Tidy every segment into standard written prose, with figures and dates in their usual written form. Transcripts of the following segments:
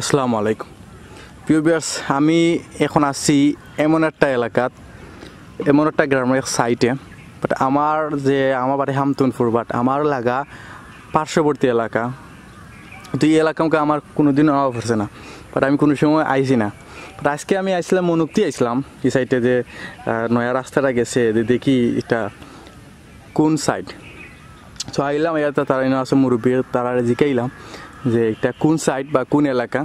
আসসালামু আলাইকুম প্রিয় ভিউয়ার্স, আমি এখন আছি এমন একটা এলাকাত, এমন একটা গ্রামের সাইটে। বাট আমার বাড়ি হামতুনপুর, বাট আমার লাগা পার্শ্ববর্তী এলাকা। তো এই এলাকাকে আমার কোনোদিন আওয়া পড়ছে না, বাট আমি কোনো সময় আইছি না। বাট আজকে আমি আইছিলাম মনুক্তি আইছিলাম এই সাইডে, যে নয়া রাস্তাটা গেছে, দেখি এটা কোন সাইড। তো আইলাম, এটা তারা আছে মুরব্বী, তারা জিকাইলাম যে এটা কোন সাইড বা কোন এলাকা।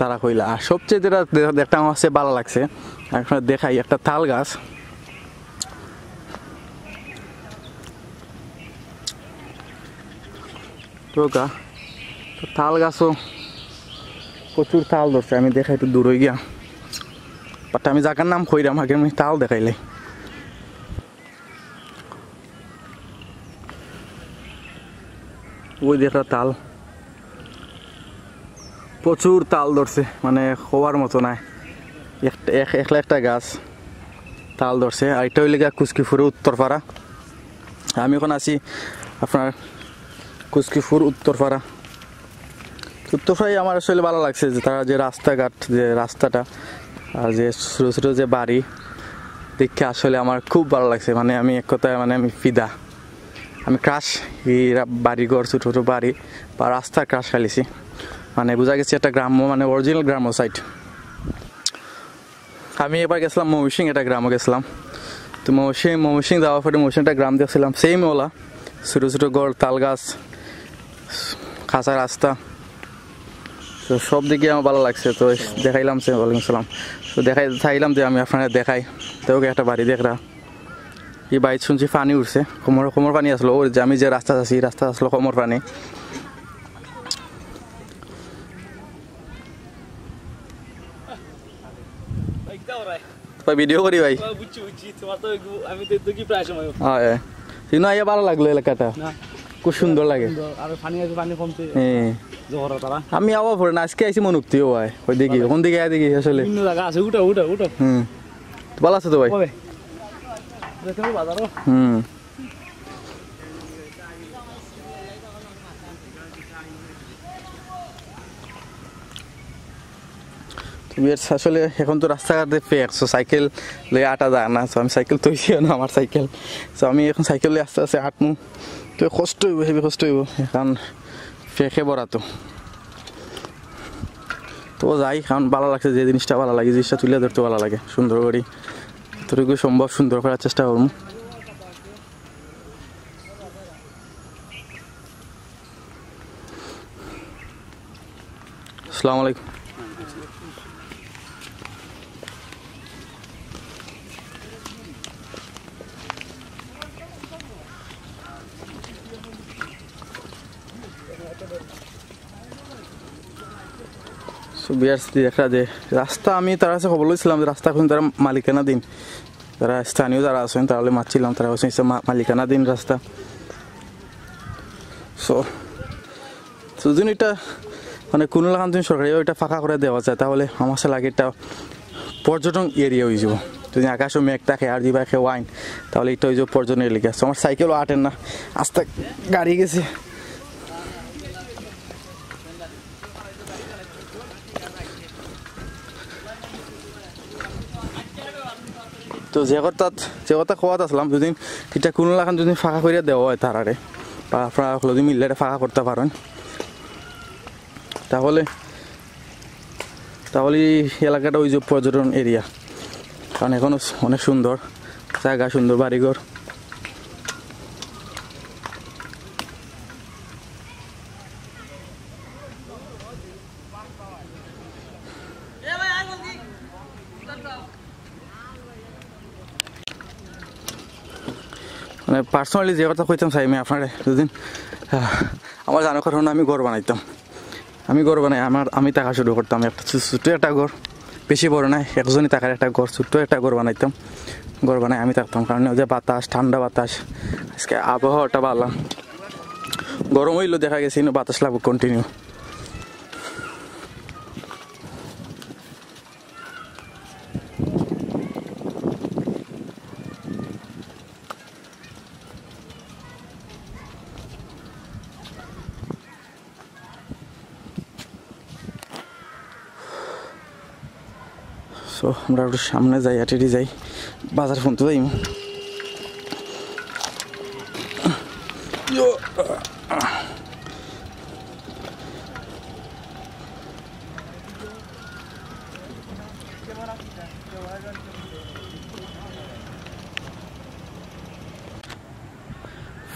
তারা কইলা, আর সবচেয়ে যেটা দেখতে আমার কাছে ভালো লাগছে, এখন দেখাই একটা তাল গাছ। তো তাল গাছও প্রচুর তাল ধরছে। আমি দেখাই একটু দূর হয়ে গিয়া, বাট আমি জায়গার নাম কইরাম, আগে আমি তাল দেখাইলে। ওই দেখা তাল, প্রচুর তাল ধরছে, মানে হওয়ার মতো নাই। একলা একটা গাছ তাল ধরছে। আর এটা হইলে গিয়া খুজকিপুরের উত্তরপাড়া। আমি এখন আছি আপনার খুজকিপুর উত্তরপাড়ায় আমার আসলে ভালো লাগছে যে তারা যে রাস্তাঘাট, যে রাস্তাটা, আর যে ছোটো ছোটো যে বাড়ি দেখে আসলে আমার খুব ভালো লাগছে। মানে আমি এক কথায় আমি ফিদা, আমি ক্রাশ এই বাড়িঘর, ছোটো ছোটো বাড়ি বা রাস্তার ক্রাশ খালিছি। মানে বোঝা গেছে একটা গ্রাম্য, মানে অরিজিনাল গ্রাম্য সাইট। আমি এবার গেছিলাম ময়মনসিং, একটা গ্রামও গেছিলাম। তো ময়মনসিং যাওয়ার পরে একটা গ্রাম দেখছিলাম, সেম ওলা ছোটো ছোটো ঘর, তাল গাছ, কাঁচা রাস্তা। তো সব দিকে আমার ভালো লাগছে। তো দেখাইলাম, ওয়ালাইকুম সালাম। তো চাইলাম যে আমি আপনারা দেখাই। তো ওকে একটা বাড়ি দেখরা, এই বাড়িতে শুনছি পানি উঠছে, কোমর পানি আসলো। ওর যে আমি যে রাস্তা আছি, রাস্তা আসলো কোমর পানি। ভিডিও করি ভাই, আইয়া ভালো লাগলো এলাকাটা, খুব সুন্দর লাগে। আমি আবার পরে না, আজকে আইসি মনুক্তি ভাই। ওই দেখি কোন দিকে দেখি আসলে ভালো আছে তো ভাই। আসলে এখন তো রাস্তাঘাটে ফেক, সাইকেল লয়ে আটা যায় না। আমি সাইকেল তৈরি না, আমার সাইকেল। আমি এখন সাইকেল লয়ে আস্তে আস্তে হাঁটমু, তো কষ্ট হইব, হেবি কষ্ট হইব, এখন ফেঁকে ভরা। তো যাই, কারণ ভালো লাগছে, যে জিনিসটা ভালো লাগে, জিনিসটা তুলে ধরতে ভালো লাগে, সুন্দর করি যতটুকু সম্ভব সুন্দর করার চেষ্টা করবো। আসসালামু আলাইকুম। দেখা যে রাস্তা, আমি তার কাছে খবর লইছিলাম যে রাস্তা এখন তারা মালিকানা দিন, যারা স্থানীয় যারা আছেন তাহলে মারছিলাম, তারা হচ্ছে মালিকানা দিন রাস্তা। যদি এটা মানে কোনো লাগান তুমি সরকারি এটা ফাঁকা করে দেওয়া যায়, তাহলে আমার কাছে লাগে এটা পর্যটন এরিয়া হয়ে যাব। যদি আকাশও মেঘ থাকে আর দিবা খেয়ে ওয়াইন, তাহলে এটা হয়ে যাবে পর্যটন এলাকা। আমার সাইকেলও আটেন না, আস্তে গাড়ি গেছে। তো যে কথা খোয়াত আসলাম, যদি এটা কোনো লাগান যদি ফাঁকা করে দেওয়া হয় তারারে, বা আপনারা যদি মিললে ফাঁকা করতে পারেন, তাহলে এলাকাটা ওই যে পর্যটন এরিয়া। কারণ এখনো অনেক সুন্দর জায়গা, সুন্দর বাড়িঘর। মানে পার্সোনালি যে কথা কইতাম চাই, আমি আপনার দুদিন আমার জানার কারণে আমি ঘর বানাইতাম। আমি ঘর বানাই, আমি টাকা শুরু করতাম, একটা ছোট্ট একটা ঘর, বেশি বড় নাই, একজনই টাকার একটা ঘর, ছোট্ট একটা ঘর বানাইতাম। ঘর বানাই আমি থাকতাম, কারণ ওই যে বাতাস, ঠান্ডা বাতাস। আজকে আবহাওয়াটা ভালো, গরম হইলো দেখা গেছে বাতাস লাগবে কন্টিনিউ। সো আমরা একটু সামনে যাই, আটেটি যাই, বাজার ফোন তো যাই।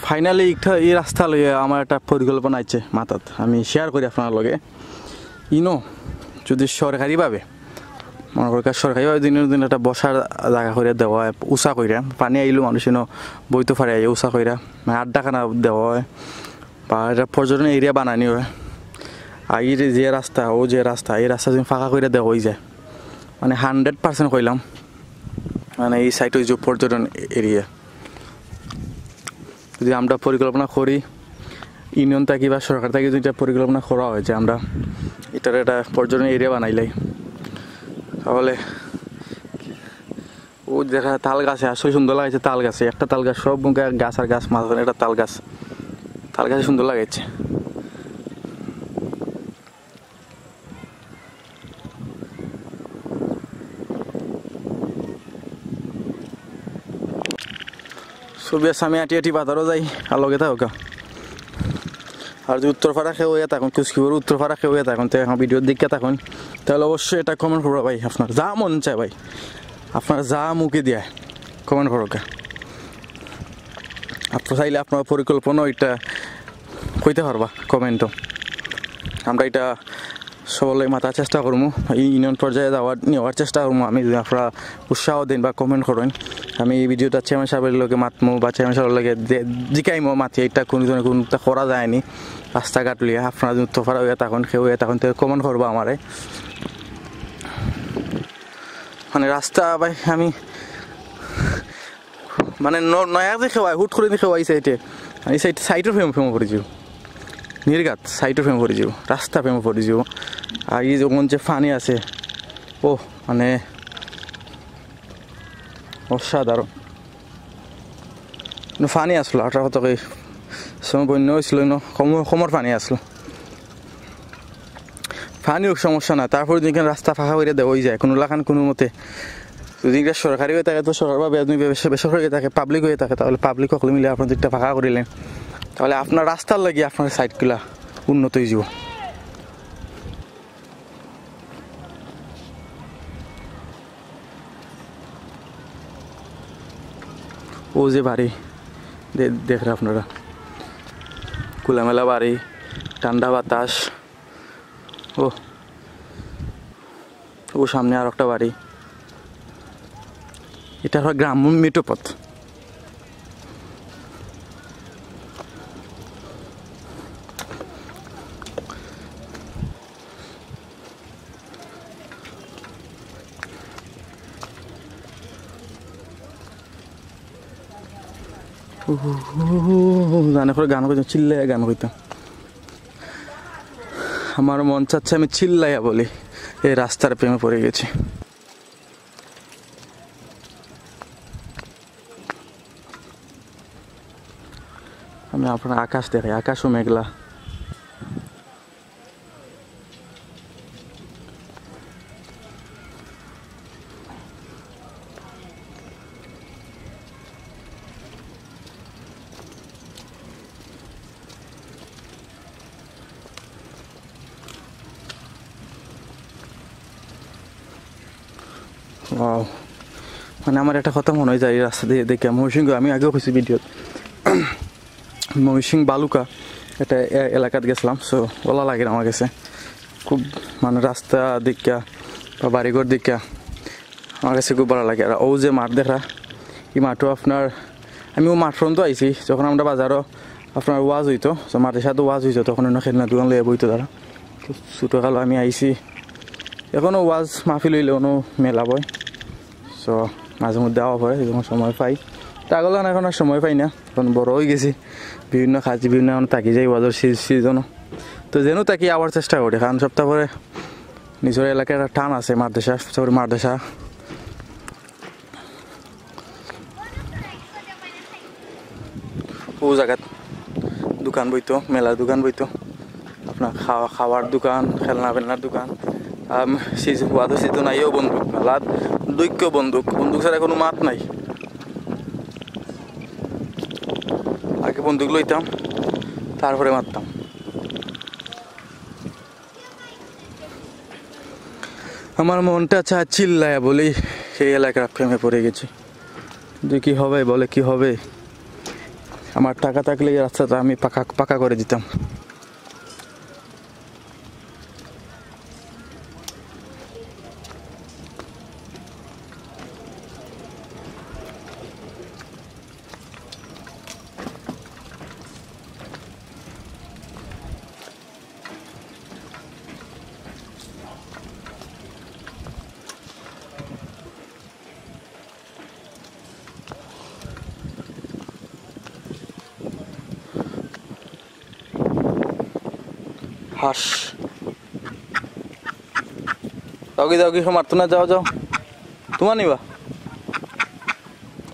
ফাইনালি এই রাস্তা লইয়ে আমার একটা পরিকল্পনা আছে মাথাত, আমি শেয়ার করি আপনার লগে। ইনো যদি সরকারিভাবে মনে করি সরকারিভাবে দিনের দিন একটা বসার জায়গা করে দেওয়া হয়, উষা কইরা পানি আইলেও মানুষ ইনো বইতে পারে আই উষা কইরা, মানে আড্ডাখানা দেওয়া হয় বা একটা পর্যটন এরিয়া বানানি হয়। আর এই যে রাস্তা ও যে রাস্তা, এই রাস্তা যদি ফাঁকা করে দেওয়া হয়ে যায়, মানে 100% কইলাম, মানে এই সাইড যে পর্যটন এরিয়া যদি আমরা পরিকল্পনা করি, ইউনিয়ন থাকি বা সরকার থেকে যদি পরিকল্পনা করা হয় যে আমরা এটার একটা পর্যটন এরিয়া বানাইলাই, তাহলে ও দেখা তাল গাছে আসলে সুন্দর লাগাইছে। তাল গাছে একটা তাল গাছ, সব গাছ আর গাছ মাঝখানে একটা তাল গাছ, তাল গাছে সুন্দর লাগাইছে। ছবি আছে, আমি আটি আটি বাজারও যাই আর লগে থাকা। আর যদি উত্তরপাড়া খেয়ে হয়ে থাকুন, খুজকিপুর উত্তরপাড়া খেয়ে হয়ে থাকুন, তো এখন ভিডিওর দিকে থাকুন, তাহলে অবশ্যই এটা কমেন্ট করবো ভাই। আপনার যা মন চায় ভাই, আপনার যা মুখে দেয় কমেন্ট করো। আপনার চাইলে আপনার পরিকল্পনা এটা কইতে পারবা কমেন্টও, আমরা এটা সবলে মাথার চেষ্টা করবো, এই ইউনিয়ন পর্যায়ে নেওয়ার চেষ্টা করবো। আমি যদি আপনারা উৎসাহ দিন বা কমেন্ট করেন, আমি এই ভিডিওটা চেয়ারম্যান সাহেবের লগে মাতমো বা চেয়ারম্যান সাহেবের লগে জিকাইমো মাতি এটা কোনটা করা যায়নি রাস্তাঘাট লিয়ে। আপনারা যদি তোফারা হয়ে থাকুন, কেউ হয়ে থাকুন, তো কমেন্ট করবো আমারে। মানে রাস্তা ভাই আমি মানে নয়া যে খেওয়াই হুট করে খেওয়াই সাইডে, এই সাইডের ফেমো করে যাও, নির্গাত সাইডের ফেমো করে যাও, রাস্তা ফেমো করে যাও। আর এই যখন যে ফানি আছে, ও মানে অসাধারণ ফানি আসলো। 18 শতকে সময় বন্য হয়েছিল, কমর পানি আসলো। পানিও সমস্যা না, তারপরে যদি রাস্তা ফাঁকা করে দেওয়া যায় কোনো লাখান কোনো মতে, যদি সরকারি হয়ে থাকে তো সরকার বা বেসরকারি হয়ে থাকে, পাবলিক হয়ে থাকে, তাহলে পাবলিক সকলে মিলে আপনার দিকটা ফাঁকা করিলেন, তাহলে আপনার রাস্তার লাগিয়ে আপনার সাইডগুলা উন্নত হয়ে যাব। ও যে বাড়ি দেখেন আপনারা, খোলামেলা বাড়ি, ঠান্ডা বাতাস। ও সামনে আর একটা বাড়ি, এটা হয় গ্রাম্য মেটোপথ। জানে করে গান করতাম, চিল্লাইয়া গান করতাম। আমার মন চাচ্ছে আমি চিল্লাইয়া বলি, এই রাস্তার প্রেমে পড়ে গেছি। আমি আপনার আকাশ দেখাই, আকাশও মেঘলা। মানে আমার একটা কথা মনে হয় যায় এই রাস্তা দিয়ে দেখে, ময়ূরসিংহ আমি আগেও খুঁজছি ভিডিও, ময়ূরসিংহ বালুকা একটা এলাকাতে গেছিলাম। সো ওলা লাগে আমার কাছে খুব, মানে রাস্তা দেখা বা বাড়িঘর দেখা আমার কাছে খুব ভালো লাগে। আর ও যে মাঠ দেখা, এই মাঠও আপনার আমি ও মাঠ ফ্রন্টও আইছি যখন আমরা বাজারও আপনার ওয়াজ হইতো, তো মাঠের সাথে ওয়াজ হইতো, তখন অন্য খেলনা দোকান লইয়া বইতো তারা। তো ছোটোকাল আমি আইছি, এখনও ওয়াজ মাহফিল হইলে কোনো মেলা বয়। সো মাঝে মধ্যে দেওয়া হয় যখন সময় পাই, তাগল এখন আর সময় পাই না, এখন বড় হয়ে গেছি, বিভিন্ন কাজ বিভিন্ন এখন থাকি যাই ওয়াজের সিজনও। তো যেন তাকি আবার চেষ্টা করি, কারণ সপ্তাহ পরে নিজের এলাকায় একটা টান আছে মাদ্রাসা, সরি মাদ্রাসা। ও জায়গাত দোকান বইতো, মেলার দোকান বইতো, আপনার খাওয়ার দোকান, খেলনা বেলনার দোকান, সিজন আইও বন্দুক মেলাত দৈক্য বন্দুক ছাড়া কোনো মাত নাই। আগে বন্দুক লইতাম তারপরে মারতাম। আমার মনটা চিল্লায় বলি সেই এলাকার প্রেমে পড়ে গেছি। যে কি হবে বলে কি হবে, আমার টাকা থাকলে এই রাস্তাটা আমি পাকা করে দিতাম। হাস দাও মারতো না, যাও তোমার নিবা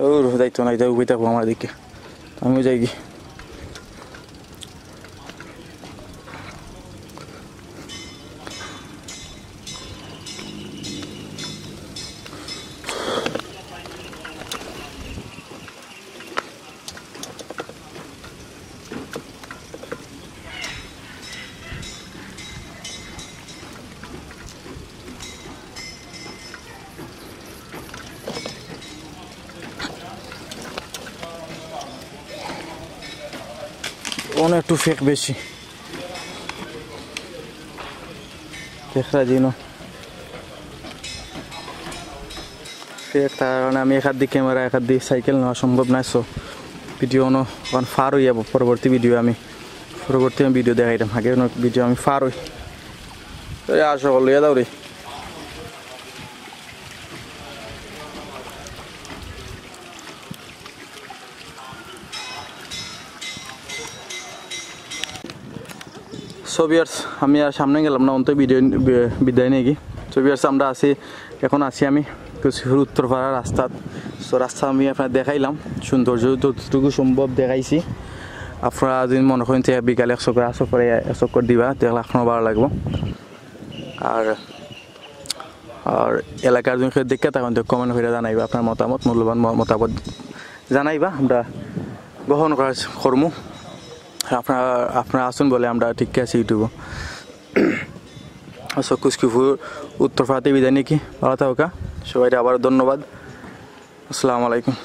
ও যাইতো না, যাও বই থাকবো আমার দিকে, আমিও যাই কি। অনেক একটু ফেক বেশি দেখরা জিনো ফেক, তার কারণে আমি একার দিক ক্যামেরা একার দিক সাইকেল নেওয়া সম্ভব নয়। সো ভিডিও কারণ ফার হয়ে যাবো, পরবর্তী ভিডিও দেখাইতাম। আগে ভিডিও আমি ফার হই আসো লইয়া দাও রে। সোভিয়ার্স আমি আর সামনে গেলাম না, অন্ত ভিডিও বিদায় নিয়ে গিয়ে। সোভিয়ার্স আমরা এখন আছি আমি কুচবিহার উত্তরপাড়া রাস্তাত। সো রাস্তা আমি আপনার দেখাইলাম, সৌন্দর্য যতটুকু সম্ভব দেখাইছি। আপনারা যদি মনে করেন বিকালে 100 করে 100 করে 100 করে দিবা, দেখলে এখনও ভালো লাগবো। আর এলাকার যদি দেখে তখন কমেন্ট করে জানাইবা, আপনার মতামত মূল্যবান মতামত জানাইবা, আমরা গ্রহণ করবো। আপনারা আসুন বলে আমরা ঠিক আছি ইউটিউবে। কুচবিহার উত্তরপাড়াতে বিদায় নাকি, ভালো থাকা সবাই, আবার ধন্যবাদ। আসসালামু আলাইকুম।